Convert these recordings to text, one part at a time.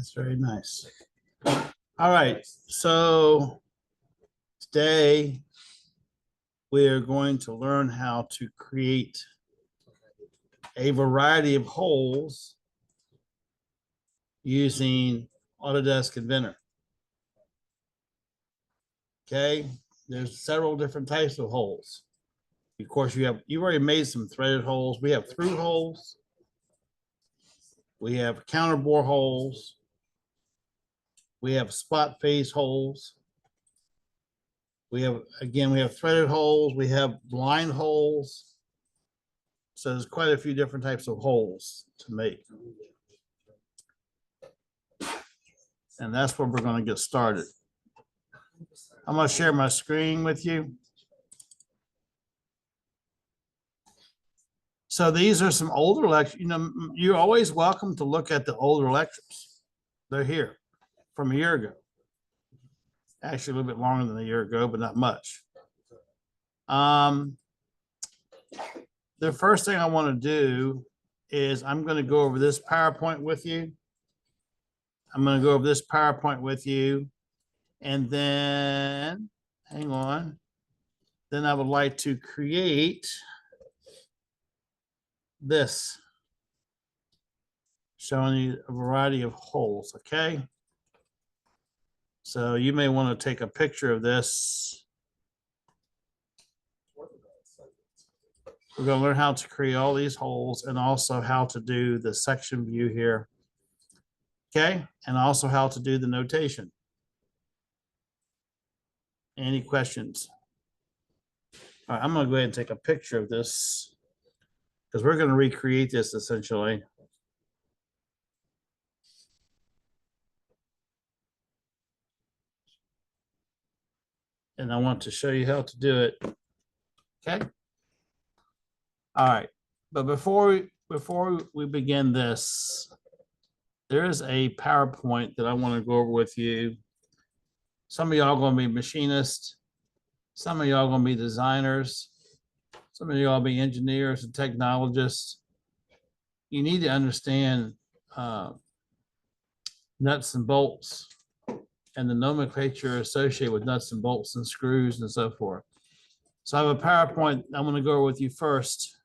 That's very nice. All right, so today we are going to learn how to create a variety of holes using Autodesk Inventor. Okay, there's several different types of holes. Of course, you've already made some threaded holes. We have through holes. We have counterbore holes. We have spot face holes. We have threaded holes. We have blind holes. So there's quite a few different types of holes to make. And that's where we're going to get started. I'm going to share my screen with you. So these are some older lectures. You know, you're always welcome to look at the older lectures. They're here from a year ago. Actually, a little bit longer than a year ago, but not much. The first thing I want to do is I'm going to go over this PowerPoint with you. And then, hang on. Then I would like to create this, showing you a variety of holes, okay? So you may want to take a picture of this. We're going to learn how to create all these holes and also how to do the section view here. Okay, and also how to do the notation. Any questions? All right, I'm going to go ahead and take a picture of this because we're going to recreate this essentially. And I want to show you how to do it. Okay. All right, but before we begin this, there is a PowerPoint that I want to go over with you. Some of y'all are going to be machinists. Some of y'all are going to be designers. Some of y'all will be engineers and technologists. You need to understand nuts and bolts and the nomenclature associated with nuts and bolts and screws and so forth. So I have a PowerPoint I'm going to go over with you first,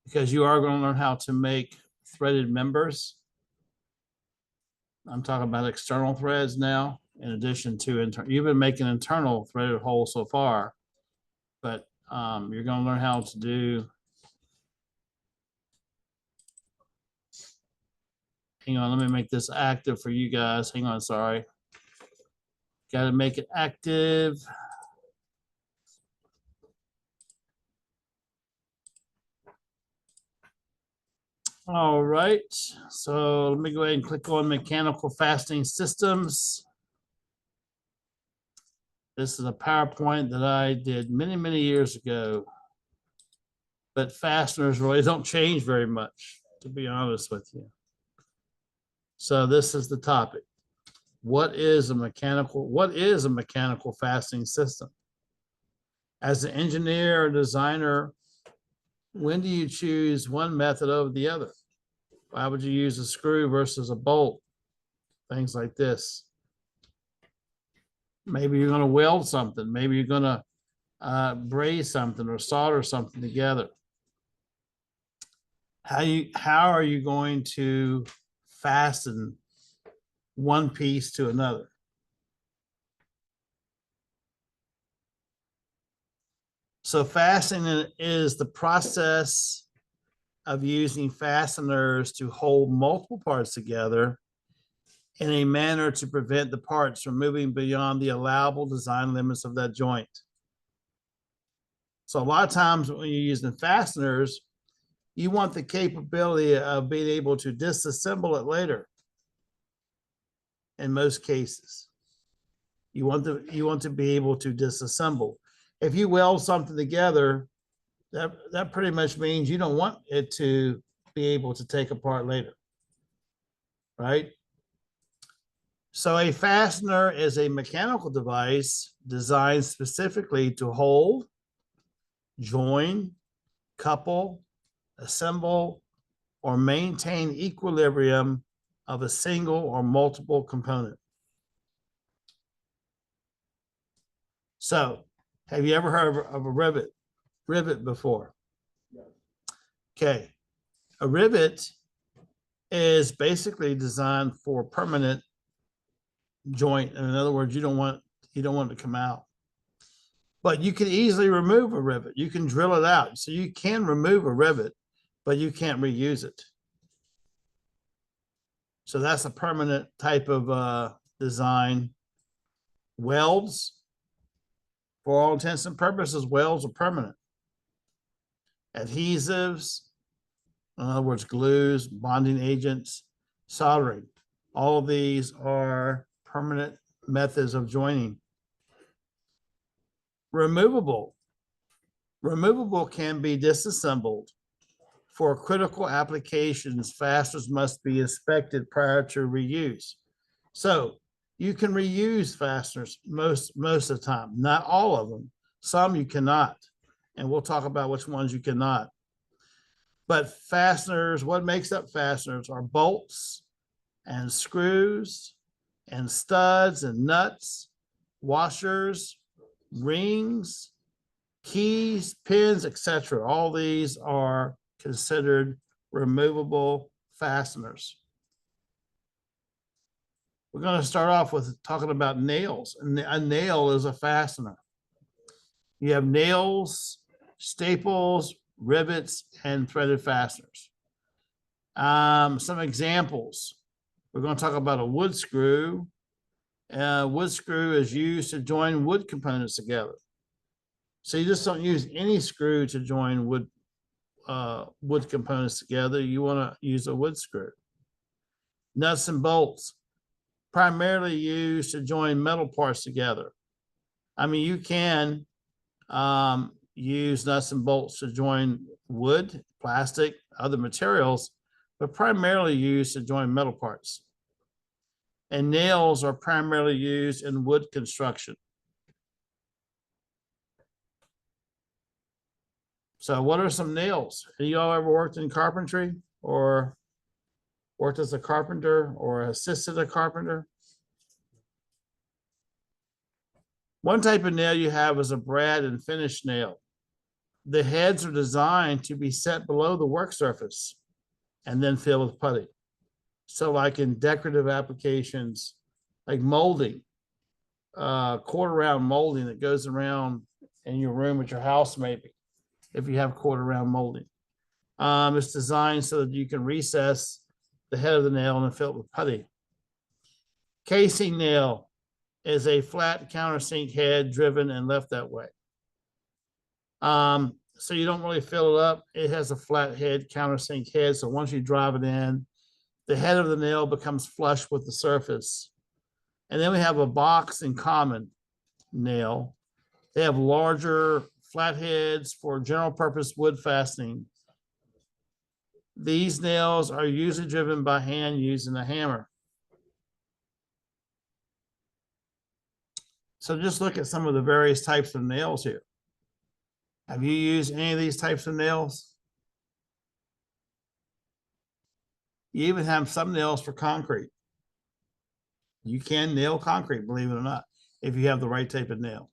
because you are going to learn how to make threaded members. I'm talking about external threads now, in addition to internal. You've been making internal threaded holes so far, but you're going to learn how to do. Hang on, let me make this active for you guys. Hang on, sorry. Got to make it active. All right, so let me go ahead and click on mechanical fastening systems. This is a PowerPoint that I did many, many years ago, but fasteners really don't change very much, to be honest with you. So this is the topic. What is a mechanical fastening system? As an engineer or designer, when do you choose one method over the other? Why would you use a screw versus a bolt? Things like this. Maybe you're going to weld something. Maybe you're going to braze something or solder something together. How are you going to fasten one piece to another? So fastening is the process of using fasteners to hold multiple parts together in a manner to prevent the parts from moving beyond the allowable design limits of that joint. So a lot of times when you're using fasteners, you want the capability of being able to disassemble it later. In most cases, you want to be able to disassemble. If you weld something together, that pretty much means you don't want it to be able to take apart later, right? So a fastener is a mechanical device designed specifically to hold, join, couple, assemble, or maintain equilibrium of a single or multiple component. So, have you ever heard of a rivet before? Okay. A rivet is basically designed for permanent joint. In other words, you don't want it to come out. But you can easily remove a rivet. You can drill it out. So you can remove a rivet, but you can't reuse it. So that's a permanent type of design. Welds, for all intents and purposes, welds are permanent. Adhesives, in other words, glues, bonding agents, soldering. All of these are permanent methods of joining. Removable. Removable can be disassembled. For critical applications, fasteners must be inspected prior to reuse. So you can reuse fasteners most of the time, not all of them. Some you cannot, and we'll talk about which ones you cannot. But fasteners, what makes up fasteners are bolts and screws and studs and nuts, washers, rings, keys, pins, etc. All these are considered removable fasteners. We're going to start off with talking about nails. A nail is a fastener. You have nails, staples, rivets, and threaded fasteners. Some examples. We're going to talk about a wood screw. Wood screw is used to join wood components together. So you just don't use any screw to join wood components together. You want to use a wood screw. Nuts and bolts, primarily used to join metal parts together. I mean, you can use nuts and bolts to join wood, plastic, other materials, but primarily used to join metal parts. And nails are primarily used in wood construction. So what are some nails? Have you all ever worked in carpentry or worked as a carpenter or assisted a carpenter? One type of nail you have is a brad and finish nail. The heads are designed to be set below the work surface and then filled with putty. So like in decorative applications, like molding, quarter round molding that goes around in your room at your house, maybe, if you have quarter round molding. It's designed so that you can recess the head of the nail and fill it with putty. Casing nail is a flat countersink head driven and left that way. So you don't really fill it up. It has a flat head, countersink head. So once you drive it in, the head of the nail becomes flush with the surface. And then we have a box and common nail. They have larger flat heads for general purpose wood fastening. These nails are usually driven by hand using a hammer. So just look at some of the various types of nails here. Have you used any of these types of nails? You even have some nails for concrete. You can nail concrete, believe it or not, if you have the right type of nail.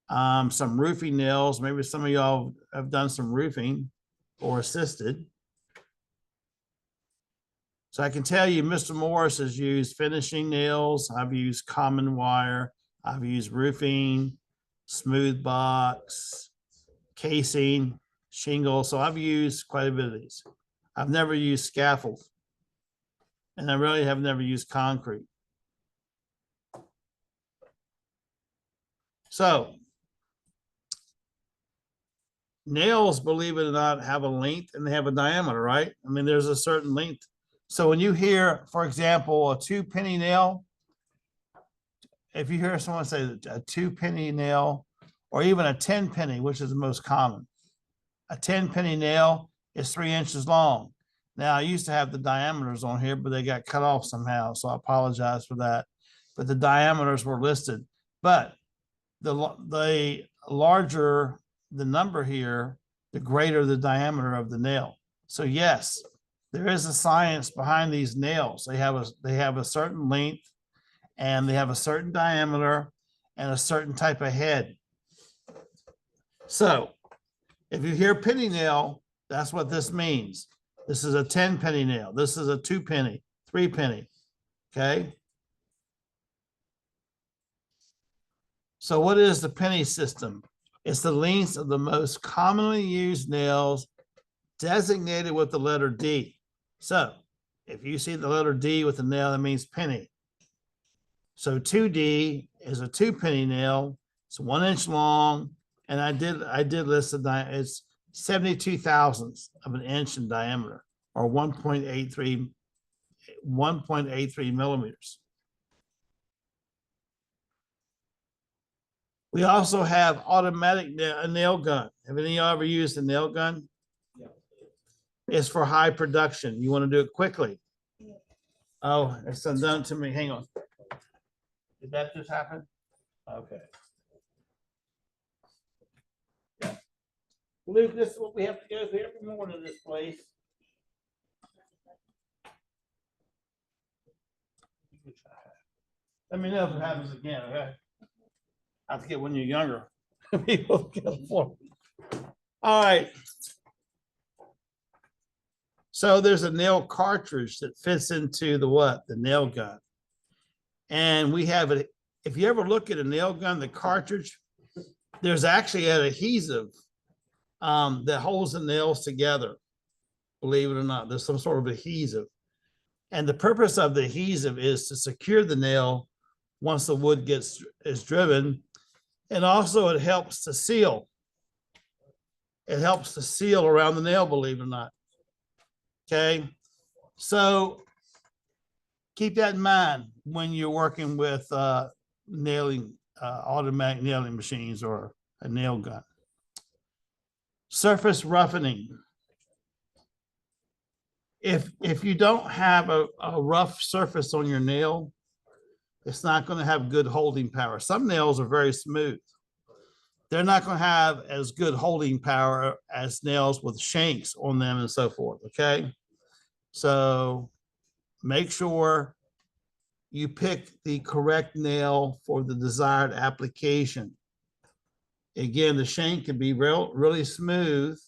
Some roofing nails. Maybe some of y'all have done some roofing or assisted. So I can tell you, Mr. Morris has used finishing nails. I've used common wire. I've used roofing, smooth box, casing, shingle. So I've used quite a bit of these. I've never used scaffold, and I really have never used concrete. So nails, believe it or not, have a length and they have a diameter, right? I mean, there's a certain length. So when you hear, for example, a 2-penny nail, if you hear someone say a 2-penny nail, or even a 10-penny, which is the most common, a 10-penny nail is 3 inches long. Now, I used to have the diameters on here, but they got cut off somehow, so I apologize for that. But the diameters were listed. But the larger the number here, the greater the diameter of the nail. So yes, there is a science behind these nails. They have a certain length, and they have a certain diameter and a certain type of head. So if you hear penny nail, that's what this means. This is a 10 penny nail. This is a 2 penny, 3 penny. Okay. So what is the penny system? It's the length of the most commonly used nails designated with the letter D. So if you see the letter D with the nail, that means penny. So 2D is a 2 penny nail. It's 1 inch long. And I did list it's 72 thousandths of an inch in diameter, or 1.83 millimeters. We also have automatic nail gun. Have any of y'all ever used a nail gun? Yeah. It's for high production. You want to do it quickly. Oh, it's done to me. Hang on. Did that just happen? Okay. Yeah. Luke, this is what we have to go through every morning in this place. Let me know if it happens again, okay? I have to get when you're younger. People get for. All right. So there's a nail cartridge that fits into the what? The nail gun. And we have it. If you ever look at a nail gun, the cartridge, there's actually an adhesive that holds the nails together. Believe it or not, there's some sort of adhesive. And the purpose of the adhesive is to secure the nail once the wood is driven. And also it helps to seal. It helps to seal around the nail, believe it or not. Okay. So keep that in mind when you're working with automatic nailing machines or a nail gun. Surface roughening. If you don't have a rough surface on your nail, it's not going to have good holding power. Some nails are very smooth. They're not going to have as good holding power as nails with shanks on them and so forth, okay? So make sure you pick the correct nail for the desired application. Again, the shank can be really smooth.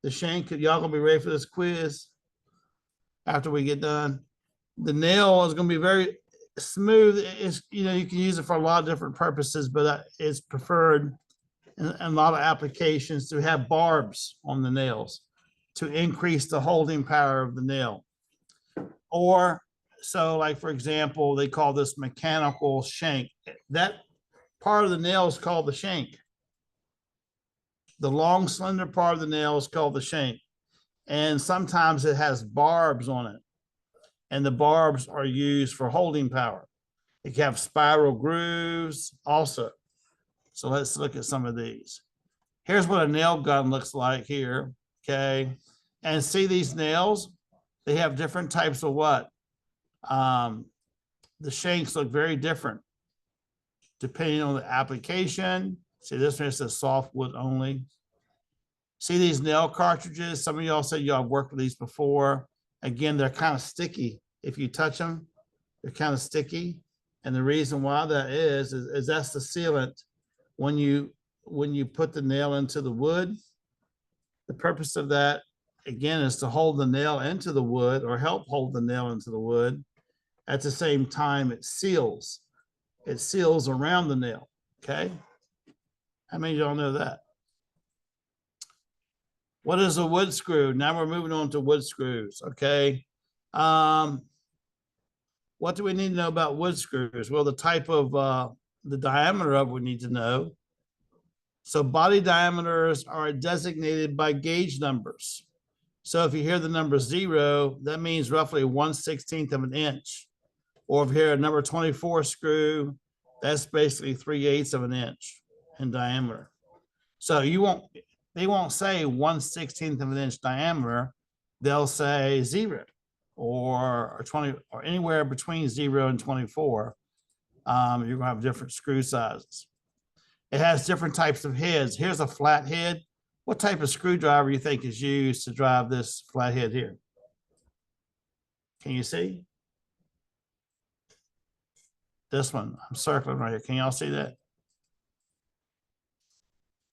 The shank, y'all gonna be ready for this quiz after we get done. The nail is gonna be very smooth. It's, you can use it for a lot of different purposes, but it's preferred in a lot of applications to have barbs on the nails to increase the holding power of the nail. Or, so like, for example, they call this mechanical shank. That part of the nail is called the shank. The long, slender part of the nail is called the shank. And sometimes it has barbs on it. And the barbs are used for holding power. It can have spiral grooves also. So let's look at some of these. Here's what a nail gun looks like here, okay? And see these nails? They have different types of what? The shanks look very different depending on the application. See, this one says softwood only. See these nail cartridges? Some of y'all said y'all have worked with these before. Again, they're kind of sticky. If you touch them, they're kind of sticky. And the reason why that is that's the sealant. When you put the nail into the wood, the purpose of that, again, is to hold the nail into the wood or help hold the nail into the wood. At the same time, it seals. It seals around the nail, okay? How many of y'all know that? What is a wood screw? Now we're moving on to wood screws, okay? What do we need to know about wood screws? Well, the type of, the diameter of we need to know. So body diameters are designated by gauge numbers. So if you hear the number 0, that means roughly 1/16 of an inch. Or if you hear a number 24 screw, that's basically 3/8 of an inch in diameter. So they won't say 1/16 of an inch diameter. They'll say 0 or 20 or anywhere between 0 and 24. You're gonna have different screw sizes. It has different types of heads. Here's a flat head. What type of screwdriver you think is used to drive this flathead here? Can you see? This one, I'm circling right here. Can y'all see that?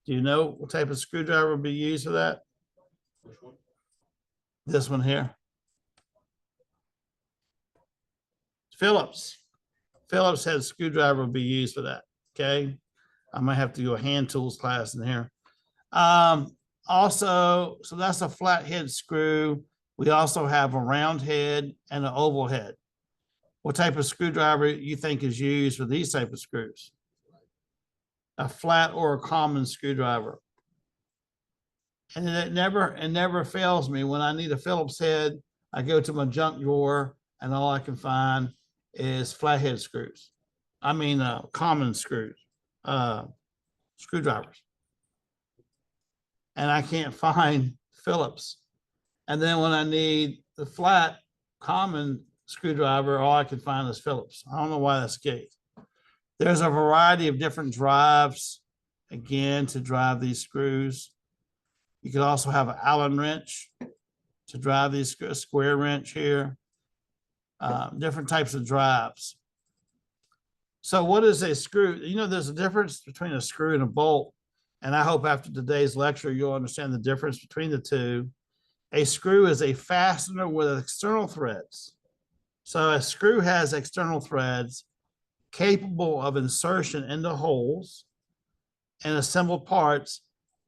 Do you know what type of screwdriver would be used for that? Which one? This one here. Phillips. Phillips had a screwdriver would be used for that. Okay. I might have to do a hand tools class in here. Also, so that's a flat head screw. We also have a round head and an oval head. What type of screwdriver you think is used for these type of screws? A flat or a common screwdriver. And it never fails me. When I need a Phillips head, I go to my junk drawer and all I can find is flathead screws. I mean, common screws, screwdrivers. And I can't find Phillips. And then when I need the flat common screwdriver, all I can find is Phillips. I don't know why that's the case. There's a variety of different drives, again, to drive these screws. You could also have an Allen wrench to drive these, a square wrench here, different types of drives. So what is a screw? You know, there's a difference between a screw and a bolt. And I hope after today's lecture, you'll understand the difference between the two. A screw is a fastener with external threads. So a screw has external threads capable of insertion into holes and assembled parts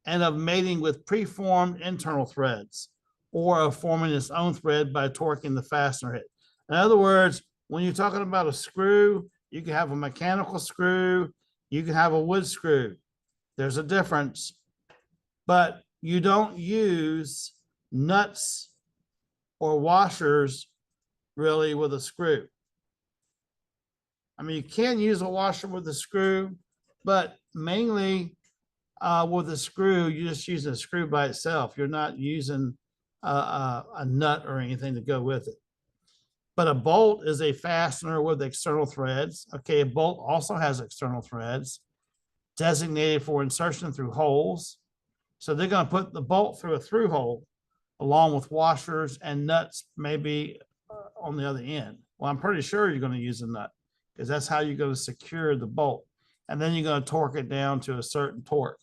and of mating with preformed internal threads or of forming its own thread by torquing the fastener head. In other words, when you're talking about a screw, you can have a mechanical screw, you can have a wood screw. There's a difference, but you don't use nuts or washers really with a screw. I mean, you can use a washer with a screw, but mainly with a screw, you're just using a screw by itself. You're not using a nut or anything to go with it. But a bolt is a fastener with external threads. Okay, a bolt also has external threads designated for insertion through holes. So they're going to put the bolt through a through hole along with washers and nuts maybe on the other end. Well, I'm pretty sure you're going to use a nut because that's how you're going to secure the bolt. And then you're going to torque it down to a certain torque.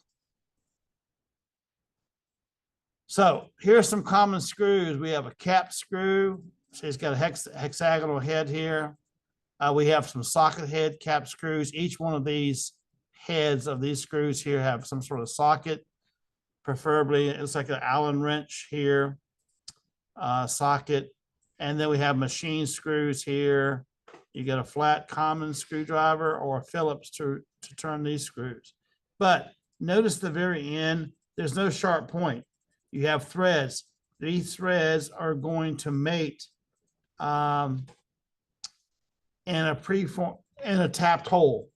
So here's some common screws. We have a cap screw. So it's got a hexagonal head here. We have some socket head cap screws. Each one of these heads of these screws here have some sort of socket. Preferably, it's like an Allen wrench here, socket. And then we have machine screws here. You get a flat common screwdriver or a Phillips to turn these screws. But notice the very end, there's no sharp point. You have threads. These threads are going to mate in a tapped hole,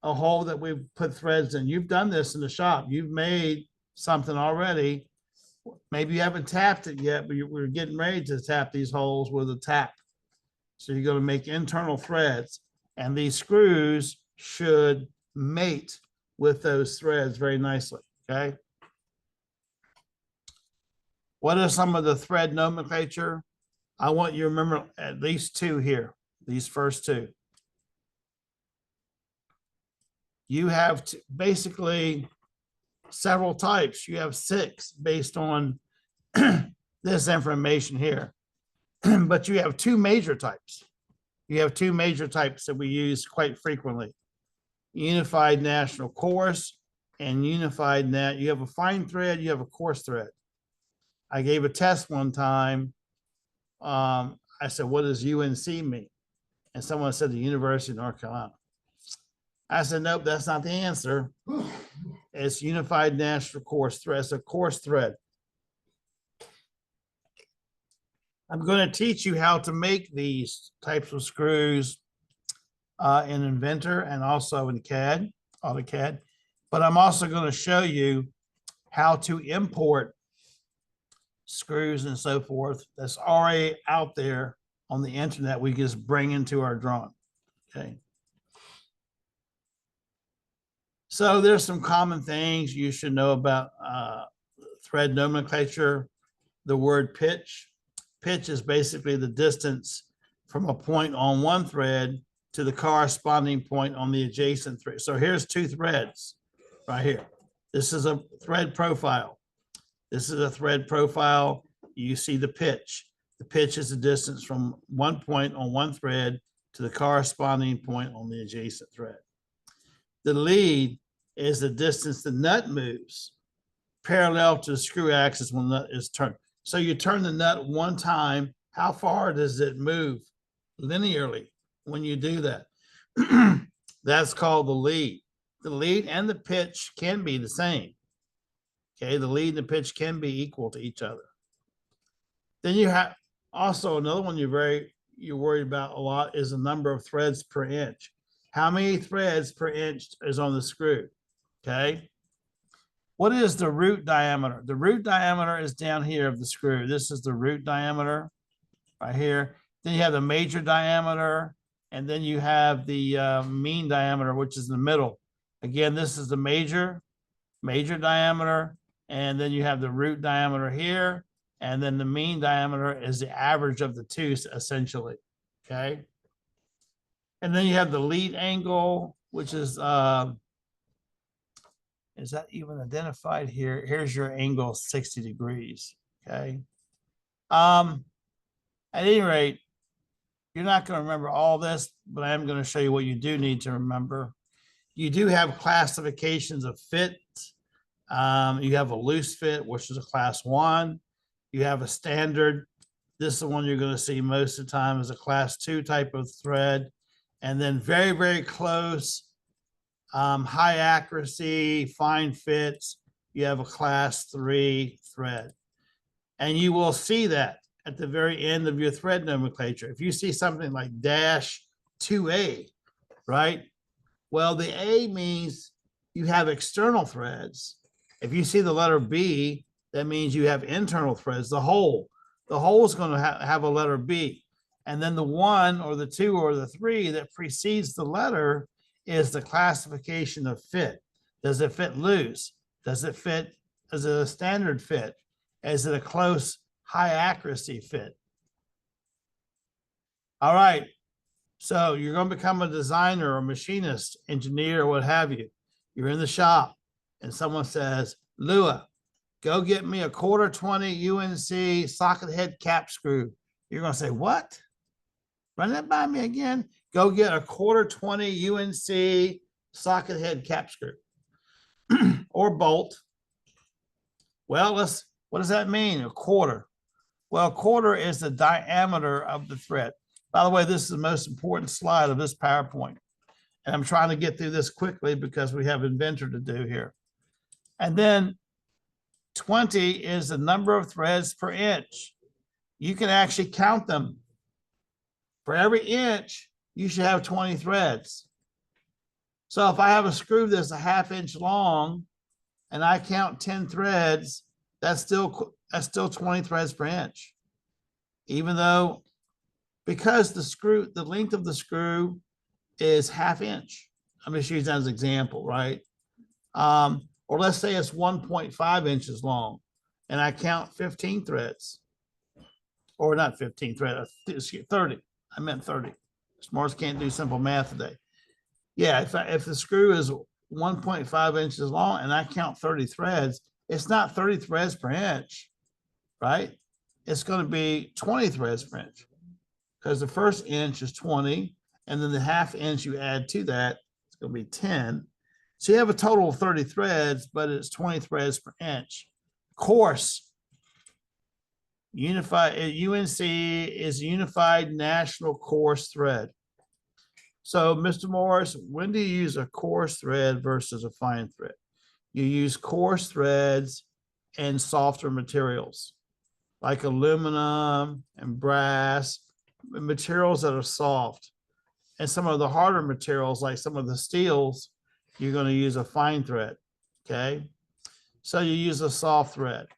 a hole that we've put threads in. You've done this in the shop. You've made something already. Maybe you haven't tapped it yet, but we're getting ready to tap these holes with a tap. So you're going to make internal threads, and these screws should mate with those threads very nicely, okay? What are some of the thread nomenclature? I want you to remember at least two here, these first two. You have basically several types. You have 6 based on this information here. But you have 2 major types. You have 2 major types that we use quite frequently. Unified national coarse and unified net. You have a fine thread, you have a coarse thread. I gave a test one time. I said, what does UNC mean? And someone said the University of North Carolina. I said, nope, that's not the answer. It's unified national coarse thread. It's a coarse thread. I'm going to teach you how to make these types of screws in Inventor and also in CAD, AutoCAD. But I'm also going to show you how to import screws and so forth that's already out there on the internet. We just bring into our drawing. Okay. So there's some common things you should know about thread nomenclature. The word pitch. Pitch is basically the distance from a point on one thread to the corresponding point on the adjacent thread. So here's two threads right here. This is a thread profile. This is a thread profile. You see the pitch. The pitch is the distance from one point on one thread to the corresponding point on the adjacent thread. The lead is the distance the nut moves parallel to the screw axis when the nut is turned. So you turn the nut one time, how far does it move linearly when you do that? That's called the lead. The lead and the pitch can be the same. Okay, the lead and the pitch can be equal to each other. Then you have also another one you're worried about a lot is the number of threads per inch. How many threads per inch is on the screw? Okay. What is the root diameter? The root diameter is down here of the screw. This is the root diameter right here. Then you have the major diameter, and then you have the mean diameter, which is in the middle. Again, this is the major diameter, and then you have the root diameter here, and then the mean diameter is the average of the two, essentially. Okay. And then you have the lead angle, which is that even identified here? Here's your angle, 60 degrees, okay? At any rate, you're not going to remember all this, but I am going to show you what you do need to remember. You do have classifications of fit. You have a loose fit, which is a class 1. You have a standard. This is the one you're going to see most of the time is a class 2 type of thread. And then very, very close, high accuracy, fine fits, you have a class 3 thread. And you will see that at the very end of your thread nomenclature. If you see something like -2A, right? Well, the A means you have external threads. If you see the letter B, that means you have internal threads. The whole is going to have a letter B. And then the 1 or the 2 or the 3 that precedes the letter is the classification of fit. Does it fit loose? Does it fit? Is it a standard fit? Is it a close, high accuracy fit? All right. So you're going to become a designer or machinist, engineer, or what have you. You're in the shop and someone says, Lua, go get me a 1/4-20 UNC socket head cap screw. You're going to say, what? Run that by me again. Go get a 1/4-20 UNC socket head cap screw or bolt. Well, what does that mean? A quarter. Well, a quarter is the diameter of the thread. By the way, this is the most important slide of this PowerPoint. And I'm trying to get through this quickly because we have inventor to do here. And then 20 is the number of threads per inch. You can actually count them. For every inch, you should have 20 threads. So if I have a screw that's a 1/2 inch long and I count 10 threads, that's still 20 threads per inch. Even though, because the length of the screw is 1/2 inch. I'm just using that as an example, right? Or let's say it's 1.5 inches long and I count 15 threads. Or not 15 threads, 30. I meant 30. Smarts can't do simple math today. Yeah, if the screw is 1.5 inches long and I count 30 threads, it's not 30 threads per inch, right? It's going to be 20 threads per inch because the first inch is 20, and then the 1/2 inch you add to that, it's going to be 10. So you have a total of 30 threads, but it's 20 threads per inch. Course. UNC is Unified National Coarse Thread. So, Mr. Morris, when do you use a coarse thread versus a fine thread? You use coarse threads and softer materials like aluminum and brass, materials that are soft. And some of the harder materials, like some of the steels, you're going to use a fine thread, okay? So you use a soft thread.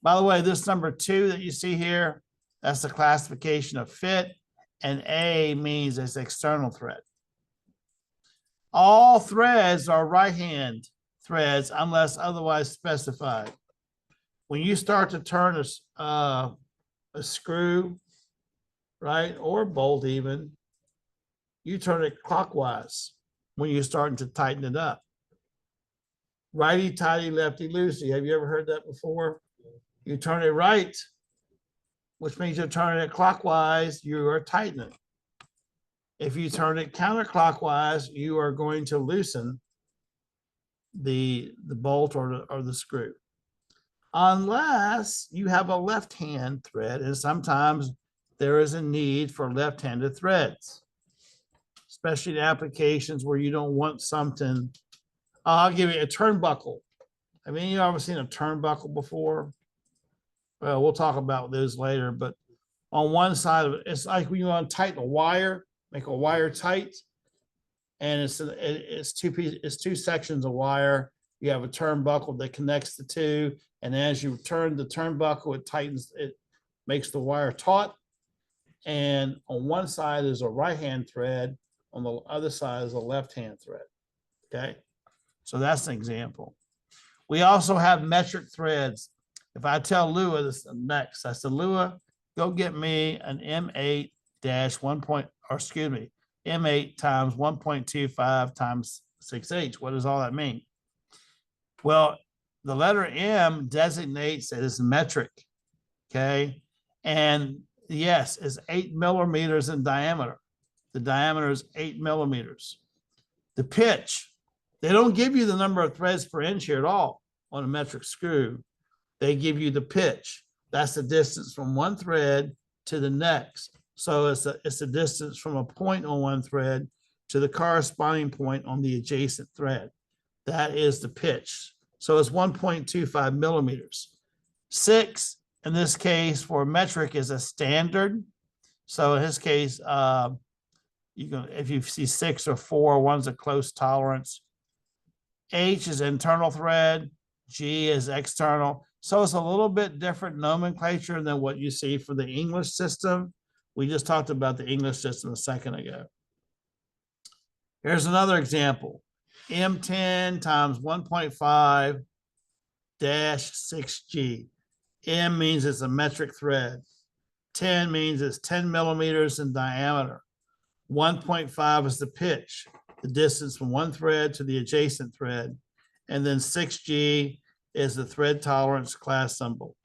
By the way, this number 2 that you see here, that's the classification of fit, and A means it's external thread. All threads are right-hand threads unless otherwise specified. When you start to turn a screw, right, or a bolt even, you turn it clockwise when you're starting to tighten it up. Righty tighty, lefty loosey. Have you ever heard that before? You turn it right, which means you're turning it clockwise, you are tightening. If you turn it counterclockwise, you are going to loosen the bolt or the screw. Unless you have a left-hand thread, and sometimes there is a need for left-handed threads, especially in applications where you don't want something. I'll give you a turnbuckle. Have any of you ever seen a turnbuckle before? Well, we'll talk about those later, but on one side of it, it's like when you want to tighten a wire, make a wire tight, and it's two sections of wire. You have a turnbuckle that connects the two, and as you turn the turnbuckle, it tightens, it makes the wire taut. And on one side is a right-hand thread, on the other side is a left-hand thread. Okay, so that's an example. We also have metric threads. If I tell Lua this next, I said, Lua, go get me an M8 M8 times 1.25 times 6H. What does all that mean? Well, the letter M designates it as metric, okay? And yes, it's 8 millimeters in diameter. The diameter is 8 millimeters. The pitch, they don't give you the number of threads per inch here at all on a metric screw. They give you the pitch. That's the distance from one thread to the next. So it's a distance from a point on one thread to the corresponding point on the adjacent thread. That is the pitch. So it's 1.25 millimeters. 6, in this case, for metric is a standard. So in this case, you can, if you see 6 or 4, one's a close tolerance. H is internal thread. G is external. So it's a little bit different nomenclature than what you see for the English system. We just talked about the English system a second ago. Here's another example. M10 times 1.5 dash 6G. M means it's a metric thread. 10 means it's 10 millimeters in diameter. 1.5 is the pitch, the distance from one thread to the adjacent thread. And then 6G is the thread tolerance class symbol.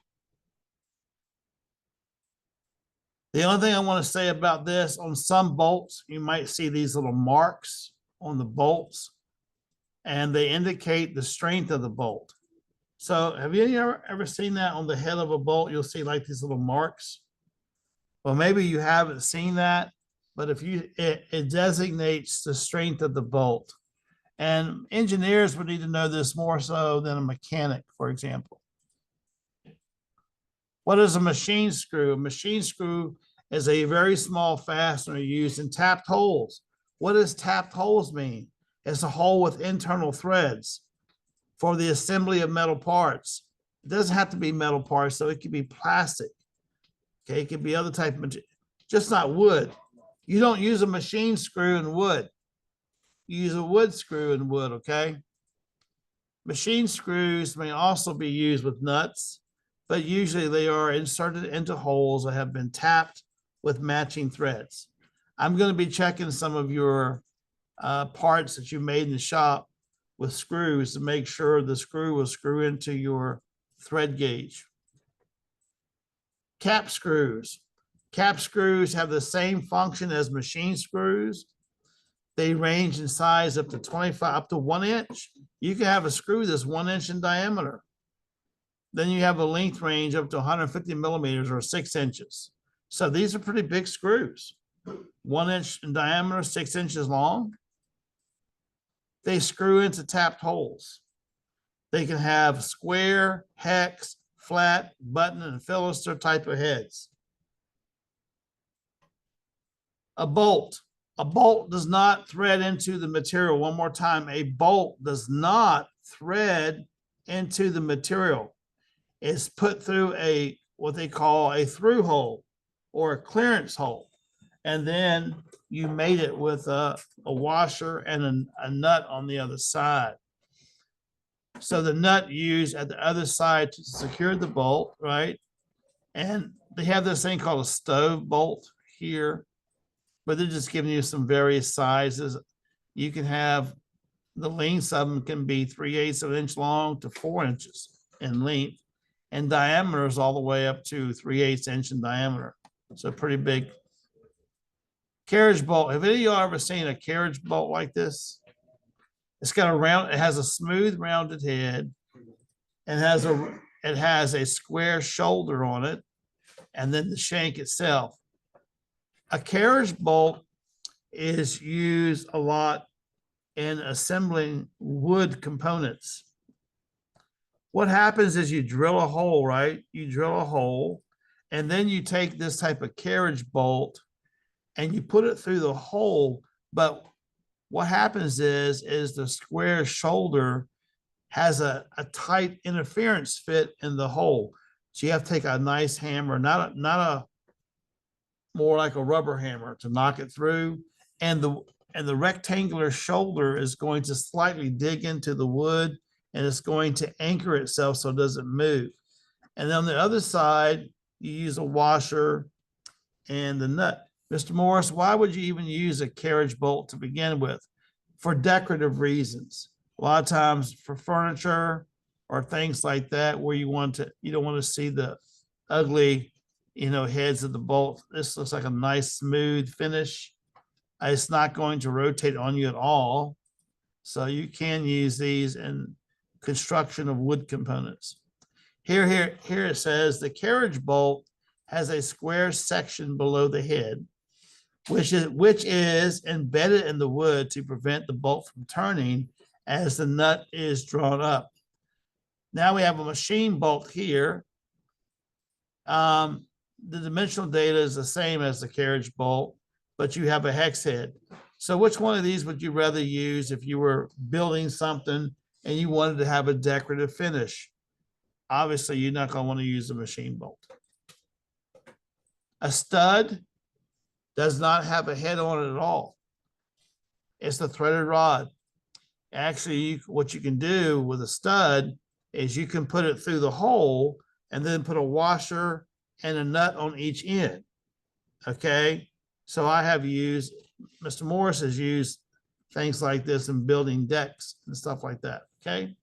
The only thing I want to say about this, on some bolts, you might see these little marks on the bolts, and they indicate the strength of the bolt. So have you ever seen that on the head of a bolt? You'll see like these little marks. Well, maybe you haven't seen that, but if you, it designates the strength of the bolt. And engineers would need to know this more so than a mechanic, for example. What is a machine screw? A machine screw is a very small fastener used in tapped holes. What does tapped holes mean? It's a hole with internal threads for the assembly of metal parts. It doesn't have to be metal parts, so it could be plastic. Okay, it could be other type of material, just not wood. You don't use a machine screw in wood. You use a wood screw in wood, okay? Machine screws may also be used with nuts, but usually they are inserted into holes that have been tapped with matching threads. I'm going to be checking some of your parts that you made in the shop with screws to make sure the screw will screw into your thread gauge. Cap screws. Cap screws have the same function as machine screws. They range in size up to 25, up to 1 inch. You can have a screw that's 1 inch in diameter. Then you have a length range up to 150 millimeters or 6 inches. So these are pretty big screws. 1 inch in diameter, 6 inches long. They screw into tapped holes. They can have square, hex, flat, button, and fillister type of heads. A bolt. A bolt does not thread into the material. One more time, a bolt does not thread into the material. It's put through what they call a through hole or a clearance hole. And then you made it with a washer and a nut on the other side. So the nut used at the other side to secure the bolt, right? And they have this thing called a stove bolt here, but they're just giving you some various sizes. You can have the lengths of them can be 3/8 of an inch long to 4 inches in length, and diameters all the way up to 3/8 inch in diameter. So pretty big. Carriage bolt. Have any of y'all ever seen a carriage bolt like this? It's got a round, it has a smooth rounded head and it has a square shoulder on it, and then the shank itself. A carriage bolt is used a lot in assembling wood components. What happens is you drill a hole, right? You drill a hole, and then you take this type of carriage bolt and you put it through the hole. But what happens is the square shoulder has a tight interference fit in the hole. So you have to take a nice hammer, not a more like a rubber hammer, to knock it through. And the rectangular shoulder is going to slightly dig into the wood, and it's going to anchor itself so it doesn't move. And then on the other side, you use a washer and the nut. Mr. Morris, why would you even use a carriage bolt to begin with? For decorative reasons. A lot of times for furniture or things like that, where you don't want to see the ugly, heads of the bolt. This looks like a nice smooth finish. It's not going to rotate on you at all. So you can use these in construction of wood components. Here it says the carriage bolt has a square section below the head, which is embedded in the wood to prevent the bolt from turning as the nut is drawn up. Now we have a machine bolt here. The dimensional data is the same as the carriage bolt, but you have a hex head. So which one of these would you rather use if you were building something and you wanted to have a decorative finish? Obviously, you're not going to want to use a machine bolt. A stud does not have a head on it at all. It's the threaded rod. Actually, what you can do with a stud is you can put it through the hole and then put a washer and a nut on each end. Okay, so Mr. Morris has used things like this in building decks and stuff like that. Okay,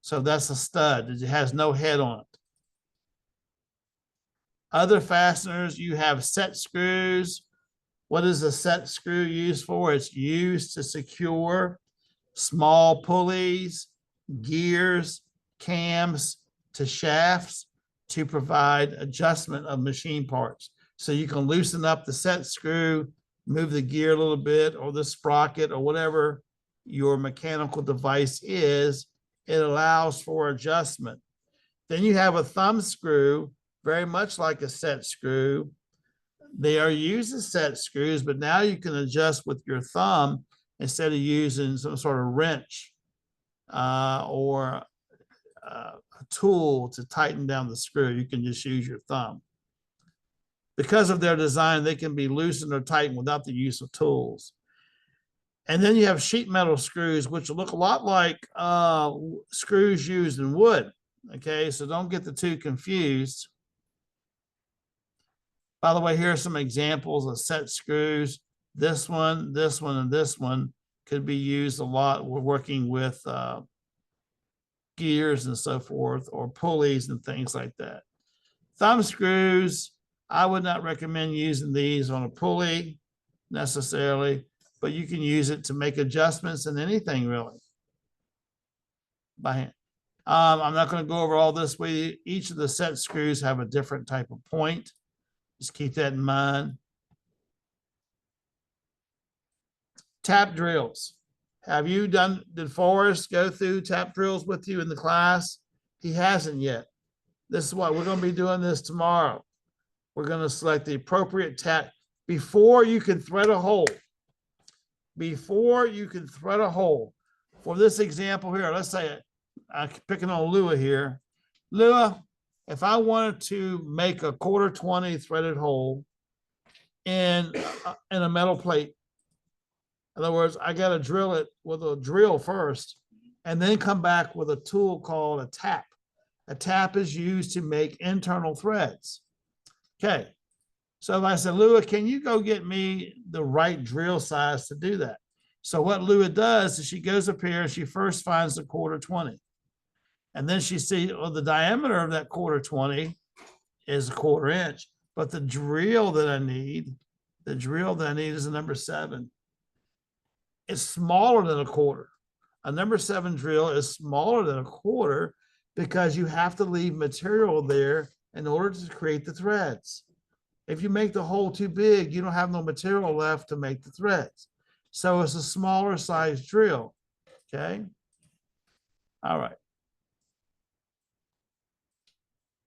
so that's a stud. It has no head on it. Other fasteners, you have set screws. What is a set screw used for? It's used to secure small pulleys, gears, cams to shafts to provide adjustment of machine parts. So you can loosen up the set screw, move the gear a little bit, or the sprocket, or whatever your mechanical device is. It allows for adjustment. Then you have a thumb screw, very much like a set screw. They are used as set screws, but now you can adjust with your thumb instead of using some sort of wrench or a tool to tighten down the screw. You can just use your thumb. Because of their design, they can be loosened or tightened without the use of tools. And then you have sheet metal screws, which look a lot like screws used in wood. Okay, so don't get the two confused. By the way, here are some examples of set screws. This one, and this one could be used a lot. We're working with gears and so forth, or pulleys and things like that. Thumb screws, I would not recommend using these on a pulley necessarily, but you can use it to make adjustments in anything really by hand. I'm not going to go over all this with you. Each of the set screws have a different type of point. Just keep that in mind. Tap drills. Did Forrest go through tap drills with you in the class? He hasn't yet. This is why we're going to be doing this tomorrow. We're going to select the appropriate tap before you can thread a hole. Before you can thread a hole. For this example here, let's say I'm picking on Lua here. Lua, if I wanted to make a 1/4 20 threaded hole, in a metal plate. In other words, I got to drill it with a drill first and then come back with a tool called a tap. A tap is used to make internal threads. Okay. So I said, Lua, can you go get me the right drill size to do that? So what Lua does is she goes up here and she first finds the 1/4 20. And then she sees, well, the diameter of that 1/4 20 is 1/4 inch. But the drill that I need is a number 7. It's smaller than a 1/4. A number 7 drill is smaller than a 1/4 because you have to leave material there in order to create the threads. If you make the hole too big, you don't have no material left to make the threads. So it's a smaller size drill. Okay. All right.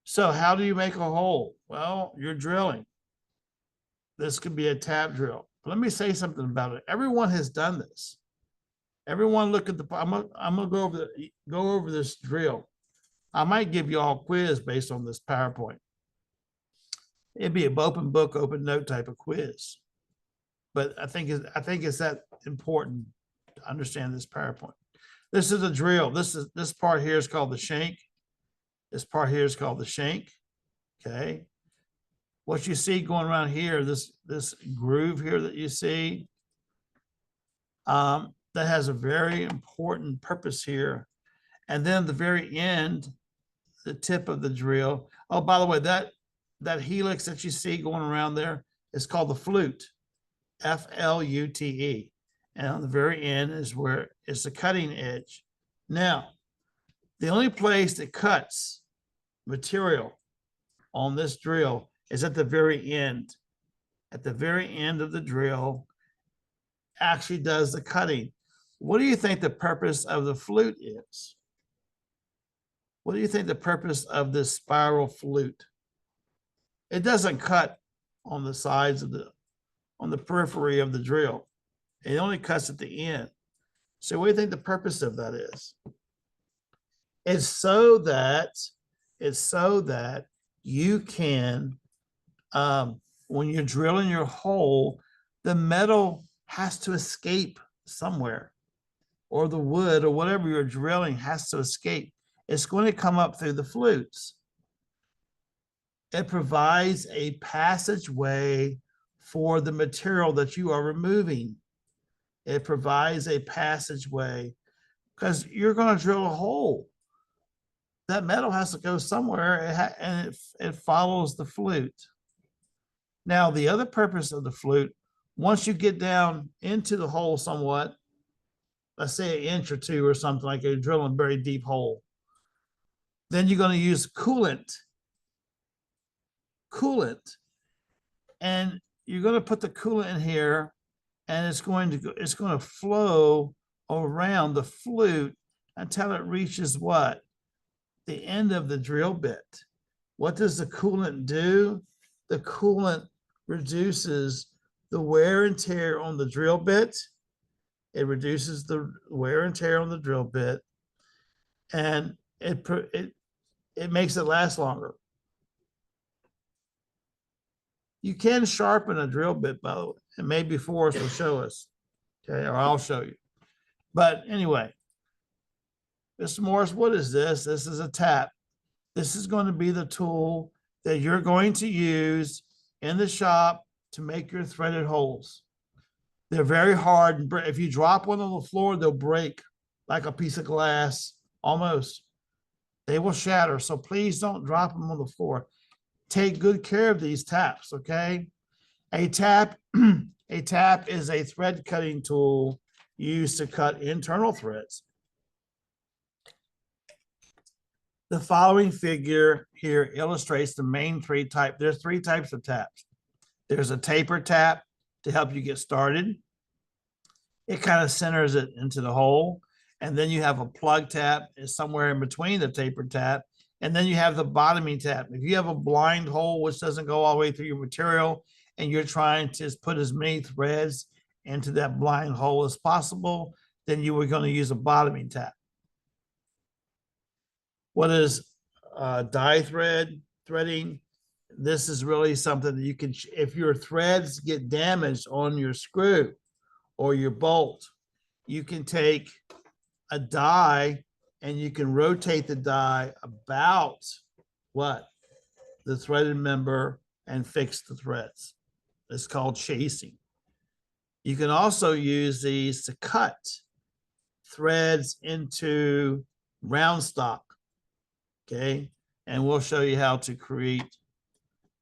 So how do you make a hole? Well, you're drilling. This could be a tap drill. But let me say something about it. Everyone has done this. Everyone look at the, I'm gonna go over this drill. I might give you all a quiz based on this PowerPoint. It'd be an open book, open note type of quiz. But I think it's that important to understand this PowerPoint. This is a drill. This part here is called the shank. This part here is called the shank. Okay. What you see going around here, this groove here that you see, that has a very important purpose here. And then the very end, the tip of the drill. Oh, by the way, that helix that you see going around there is called the flute, F-L-U-T-E. And on the very end is where it's the cutting edge. Now, the only place that cuts material on this drill is at the very end. At the very end of the drill actually does the cutting. What do you think the purpose of the flute is? What do you think the purpose of this spiral flute? It doesn't cut on the sides of on the periphery of the drill. It only cuts at the end. So what do you think the purpose of that is? It's so that you can, when you're drilling your hole, the metal has to escape somewhere, or the wood or whatever you're drilling has to escape. It's going to come up through the flutes. It provides a passageway for the material that you are removing. It provides a passageway because you're going to drill a hole. That metal has to go somewhere, and it follows the flute. Now, the other purpose of the flute, once you get down into the hole somewhat, let's say an inch or two or something, like you're drilling a very deep hole, then you're going to use coolant. And you're going to put the coolant in here, and it's going to flow around the flute until it reaches what? The end of the drill bit. What does the coolant do? The coolant reduces the wear and tear on the drill bit. It reduces the wear and tear on the drill bit, and it makes it last longer. You can sharpen a drill bit, by the way, and maybe Forrest will show us, okay, or I'll show you. But anyway, Mr. Morris, what is this? This is a tap. This is going to be the tool that you're going to use in the shop to make your threaded holes. They're very hard. If you drop one on the floor, they'll break like a piece of glass, almost. They will shatter. So please don't drop them on the floor. Take good care of these taps, okay? A tap is a thread cutting tool used to cut internal threads. The following figure here illustrates the main three types. There's 3 types of taps. There's a taper tap to help you get started. It kind of centers it into the hole. And then you have a plug tap is somewhere in between the taper tap. And then you have the bottoming tap. If you have a blind hole which doesn't go all the way through your material, and you're trying to put as many threads into that blind hole as possible, then you were going to use a bottoming tap. What is die threading? this is really something that you can, if your threads get damaged on your screw or your bolt, you can take a die and you can rotate the die about what? The threaded member and fix the threads. It's called chasing. You can also use these to cut threads into round stock, okay? And we'll show you how to create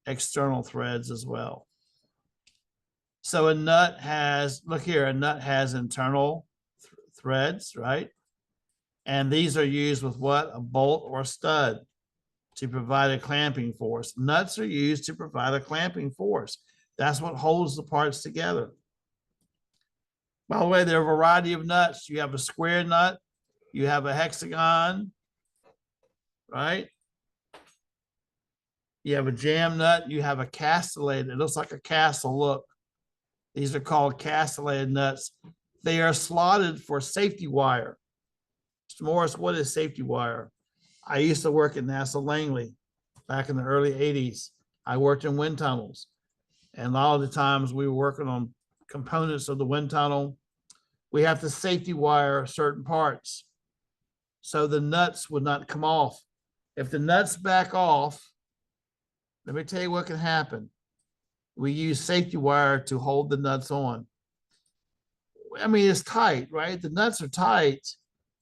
external threads as well. So a nut has, look here, a nut has internal threads, right? And these are used with what? A bolt or a stud to provide a clamping force. Nuts are used to provide a clamping force. That's what holds the parts together. By the way, there are a variety of nuts. You have a square nut, you have a hexagon, right? You have a jam nut, you have a castellated. It looks like a castle look. These are called castellated nuts. They are slotted for safety wire. Mr. Morris, what is safety wire? I used to work at NASA Langley back in the early 80s. I worked in wind tunnels. And a lot of the times we were working on components of the wind tunnel. We have to safety wire certain parts so the nuts would not come off. If the nuts back off, let me tell you what can happen. We use safety wire to hold the nuts on. I mean, it's tight, right? The nuts are tight,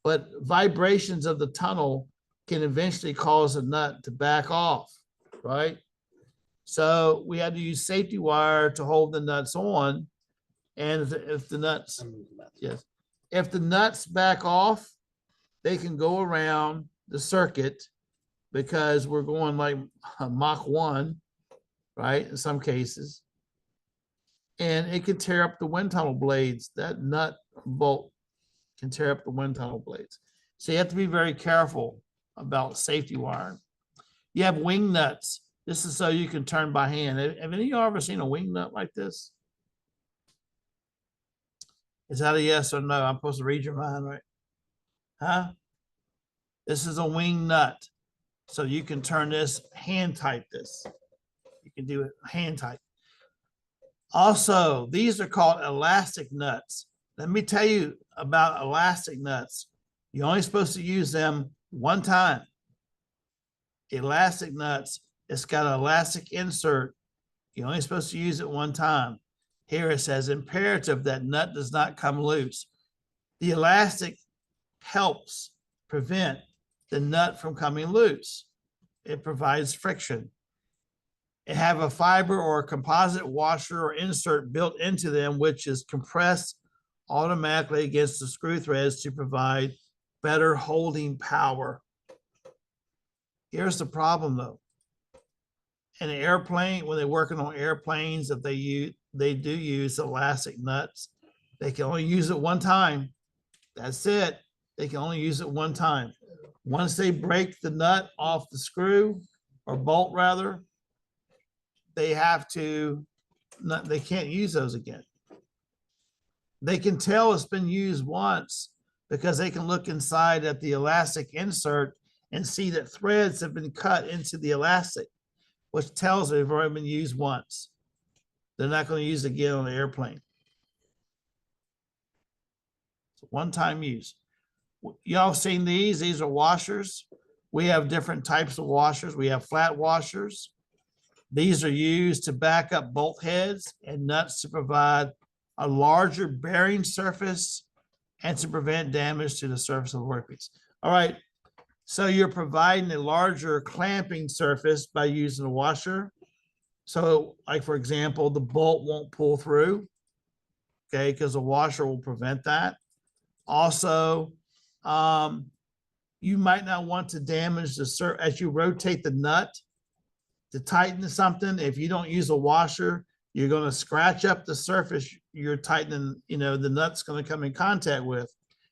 but vibrations of the tunnel can eventually cause a nut to back off, right? So we had to use safety wire to hold the nuts on. And if the nuts, yes, if the nuts back off, they can go around the circuit because we're going like Mach 1, right? In some cases. And it can tear up the wind tunnel blades. That nut bolt can tear up the wind tunnel blades. So you have to be very careful about safety wiring. You have wing nuts. This is so you can turn by hand. Have any of you ever seen a wing nut like this? Is that a yes or no? I'm supposed to read your mind, right? Huh? This is a wing nut. So you can turn this, hand type this. You can do it hand type. Also, these are called elastic nuts. Let me tell you about elastic nuts. You're only supposed to use them one time. Elastic nuts, it's got an elastic insert. You're only supposed to use it one time. Here it says imperative that nut does not come loose. The elastic helps prevent the nut from coming loose. It provides friction. It have a fiber or a composite washer or insert built into them, which is compressed automatically against the screw threads to provide better holding power. Here's the problem though. In an airplane, when they're working on airplanes, if they do use elastic nuts, they can only use it one time. That's it. They can only use it one time. Once they break the nut off the screw or bolt rather, they have to, they can't use those again. They can tell it's been used once because they can look inside at the elastic insert and see that threads have been cut into the elastic, which tells them they've already been used once. They're not going to use it again on the airplane. It's a one-time use. Y'all seen these? These are washers. We have different types of washers. We have flat washers. These are used to back up bolt heads and nuts to provide a larger bearing surface and to prevent damage to the surface of the workpiece. All right, so you're providing a larger clamping surface by using a washer. So like, for example, the bolt won't pull through, okay, because the washer will prevent that. Also, you might not want to damage the surface as you rotate the nut to tighten something. If you don't use a washer, you're going to scratch up the surface you're tightening, you know, the nut's going to come in contact with.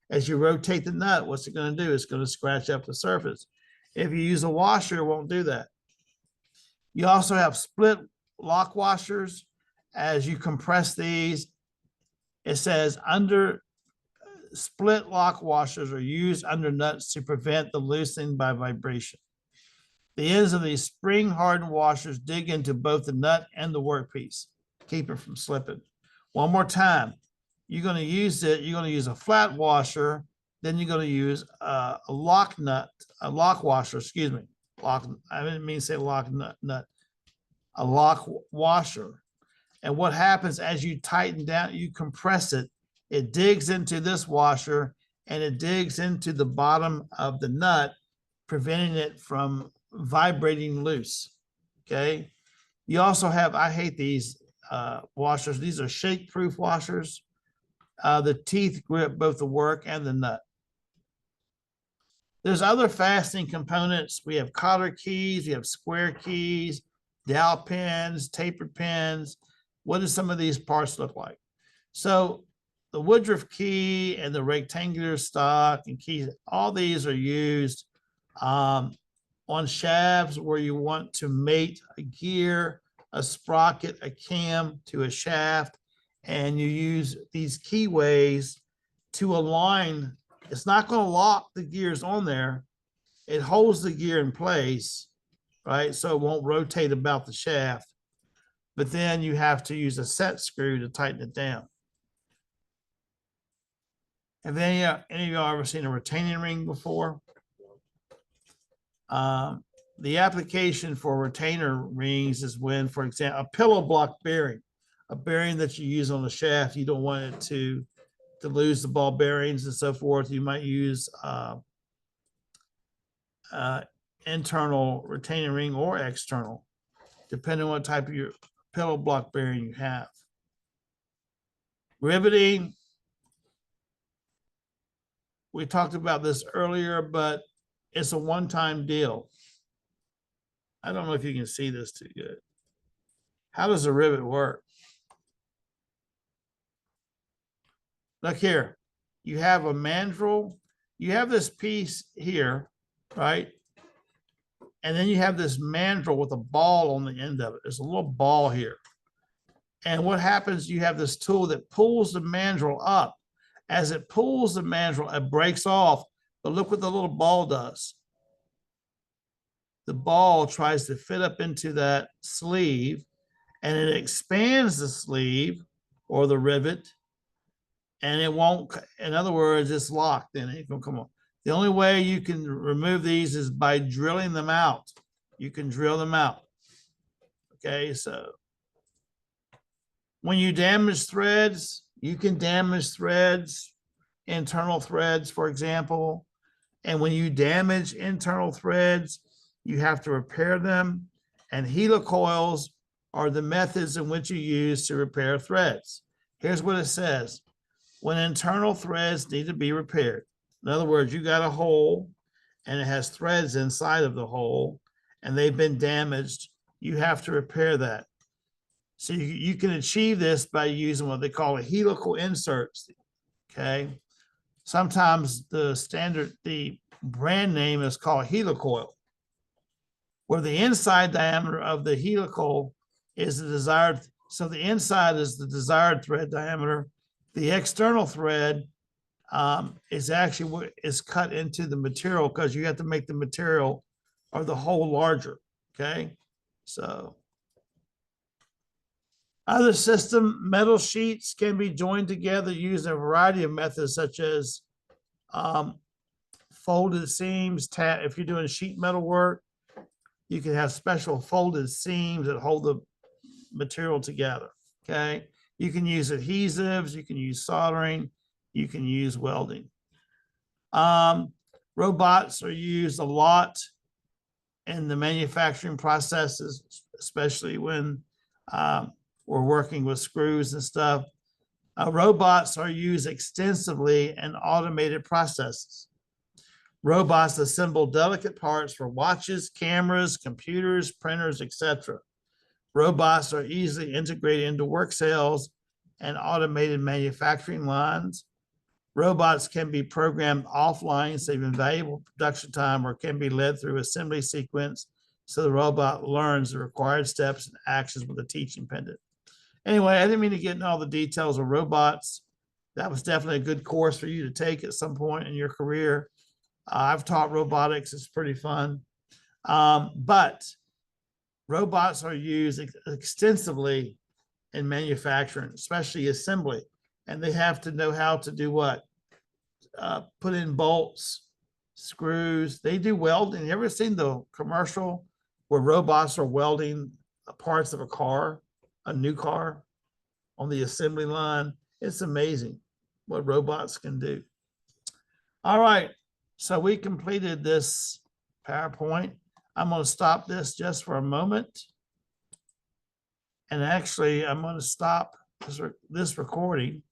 As you rotate the nut, what's it going to do? It's going to scratch up the surface. If you use a washer, it won't do that. You also have split lock washers. As you compress these, it says under split lock washers are used under nuts to prevent the loosening by vibration. The ends of these spring hardened washers dig into both the nut and the workpiece. Keep it from slipping. One more time. You're going to use a flat washer, then you're going to use a lock washer, excuse me. I didn't mean to say lock nut, a lock washer. And what happens as you tighten down, you compress it, it digs into this washer and it digs into the bottom of the nut, preventing it from vibrating loose. Okay. You also have, I hate these washers. These are shake-proof washers. The teeth grip both the work and the nut. There's other fastening components. We have cotter keys, we have square keys, dowel pins, tapered pins. What do some of these parts look like? So the Woodruff key and the rectangular stock and keys, all these are used on shafts where you want to mate a gear, a sprocket, a cam to a shaft, and you use these keyways to align. It's not going to lock the gears on there. It holds the gear in place, right? So it won't rotate about the shaft. But then you have to use a set screw to tighten it down. Have any of y'all ever seen a retaining ring before? The application for retainer rings is when, for example, a pillow block bearing, a bearing that you use on the shaft, you don't want it to lose the ball bearings and so forth. You might use internal retaining ring or external, depending on what type of your pillow block bearing you have. Riveting. We talked about this earlier, but it's a one-time deal. I don't know if you can see this too good. How does a rivet work? Look here. You have a mandrel. You have this piece here, right? And then you have this mandrel with a ball on the end of it. There's a little ball here. And what happens, you have this tool that pulls the mandrel up. As it pulls the mandrel, it breaks off. But look what the little ball does. The ball tries to fit up into that sleeve, and it expands the sleeve or the rivet, and it won't, in other words, it's locked and it can come on. The only way you can remove these is by drilling them out. You can drill them out. Okay, so when you damage threads, you can damage threads, internal threads, for example. And when you damage internal threads, you have to repair them. And helicoils are the methods in which you use to repair threads. Here's what it says. When internal threads need to be repaired. In other words, you got a hole and it has threads inside of the hole and they've been damaged. You have to repair that. So you can achieve this by using what they call a helical inserts. Okay. Sometimes the brand name is called helicoil, where the inside diameter of the helical is the desired. So the inside is the desired thread diameter. The external thread is actually what is cut into the material, because you have to make the material or the hole larger. Okay. So other system metal sheets can be joined together using a variety of methods, such as folded seams. If you're doing sheet metal work, you can have special folded seams that hold the material together. Okay. You can use adhesives, you can use soldering, you can use welding. Robots are used a lot in the manufacturing processes, especially when we're working with screws and stuff. Robots are used extensively in automated processes. Robots assemble delicate parts for watches, cameras, computers, printers, etc. Robots are easily integrated into work cells and automated manufacturing lines. Robots can be programmed offline, saving valuable production time, or can be led through assembly sequence so the robot learns the required steps and actions with a teaching pendant. Anyway, I didn't mean to get into all the details of robots. That was definitely a good course for you to take at some point in your career. I've taught robotics. It's pretty fun. But robots are used extensively in manufacturing, especially assembly, and they have to know how to do what? Put in bolts, screws. They do welding. You ever seen the commercial where robots are welding parts of a car, a new car, on the assembly line? It's amazing what robots can do. All right, so we completed this PowerPoint. I'm going to stop this just for a moment. And actually, I'm going to stop this recording